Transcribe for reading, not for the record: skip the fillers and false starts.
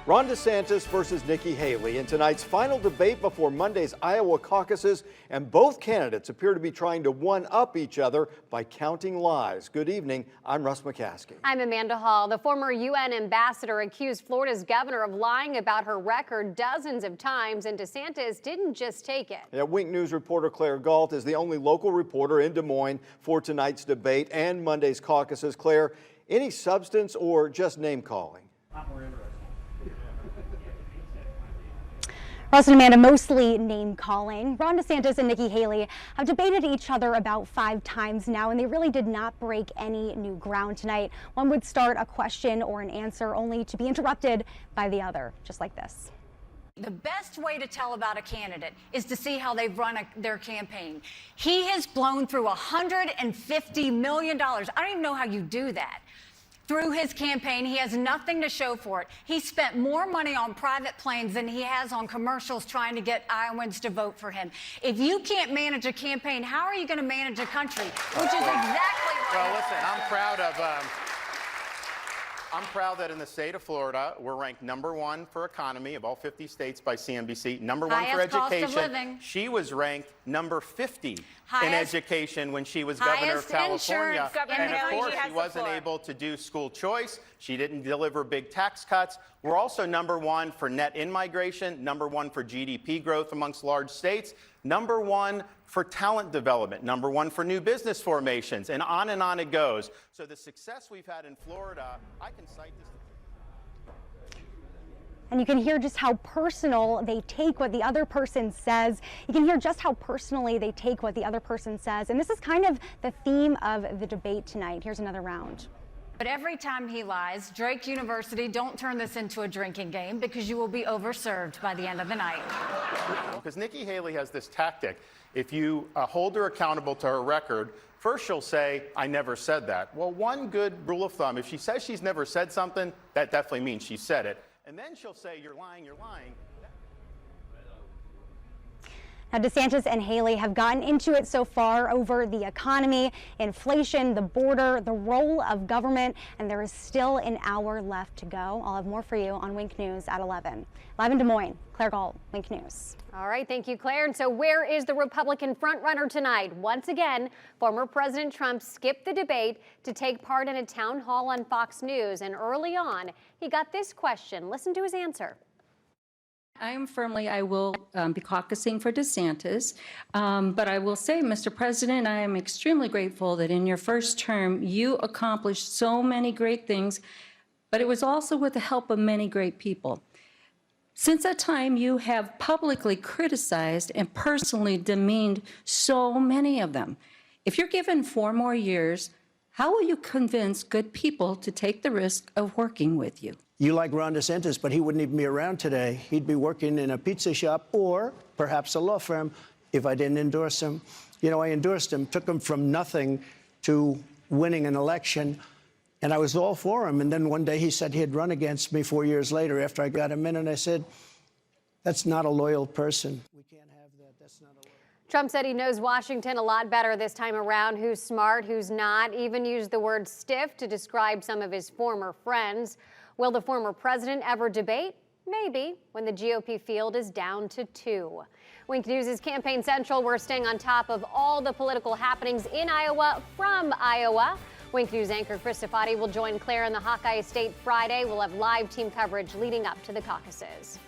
Ron DeSantis versus Nikki Haley in tonight's final debate before Monday's Iowa caucuses, and both candidates appear to be trying to one-up each other by counting lies. Good evening, I'm Russ McCaskey. I'm Amanda Hall. The former UN ambassador accused Florida's governor of lying about her record dozens of times, and DeSantis didn't just take it. Yeah, Wink News reporter Claire Galt is the only local reporter in Des Moines for tonight's debate and Monday's caucuses. Claire, any substance or just name-calling? Russ and Amanda, mostly name-calling. Ron DeSantis and Nikki Haley have debated each other about 5 times now, and they really did not break any new ground tonight. One would start a question or an answer only to be interrupted by the other, just like this. The best way to tell about a candidate is to see how they've run their campaign. He has blown through $150 million. I don't even know how you do that. Through his campaign, he has nothing to show for it. He spent more money on private planes than he has on commercials trying to get Iowans to vote for him. If you can't manage a campaign, how are you going to manage a country? Which is exactly what. Well, listen, I'm proud that in the state of Florida, we're ranked #1 for economy of all 50 states by CNBC, #1 for education. Cost of living. She was ranked number 50 in education when she was governor of California. And of course, she wasn't able to do school choice. She didn't deliver big tax cuts. We're also #1 for net in-migration, #1 for GDP growth amongst large states, #1 for talent development, #1 for new business formations, and on it goes. So the success we've had in Florida, I can cite this. And you can hear just how personal they take what the other person says. You can hear just how personally they take what the other person says. And this is kind of the theme of the debate tonight. Here's another round. But every time he lies, Drake University, don't turn this into a drinking game because you will be overserved by the end of the night. Because Nikki Haley has this tactic. If you hold her accountable to her record, first she'll say, I never said that. Well, one good rule of thumb, if she says she's never said something, that definitely means she said it. And then she'll say, you're lying, you're lying. Now, DeSantis and Haley have gotten into it so far over the economy, inflation, the border, the role of government, and there is still an hour left to go. I'll have more for you on Wink News at 11. Live in Des Moines, Claire Galt, Wink News. All right, thank you, Claire. And so where is the Republican frontrunner tonight? Once again, former President Trump skipped the debate to take part in a town hall on Fox News. And early on, he got this question. Listen to his answer. I will be caucusing for DeSantis, but I will say, Mr. President, I am extremely grateful that in your first term, you accomplished so many great things, but it was also with the help of many great people. Since that time, you have publicly criticized and personally demeaned so many of them. If you're given 4 more years, how will you convince good people to take the risk of working with you? You like Ron DeSantis, but he wouldn't even be around today. He'd be working in a pizza shop or perhaps a law firm if I didn't endorse him. You know, I endorsed him, took him from nothing to winning an election, and I was all for him. And then one day he said he'd run against me 4 years later after I got him in, and I said, that's not a loyal person. We can't have that. That's not a loyal. Trump said he knows Washington a lot better this time around, who's smart, who's not, even used the word stiff to describe some of his former friends. Will the former president ever debate? Maybe, when the GOP field is down to 2. Wink News is Campaign Central. We're staying on top of all the political happenings in Iowa from Iowa. Wink News anchor Chris Safati will join Claire in the Hawkeye Estate Friday. We'll have live team coverage leading up to the caucuses.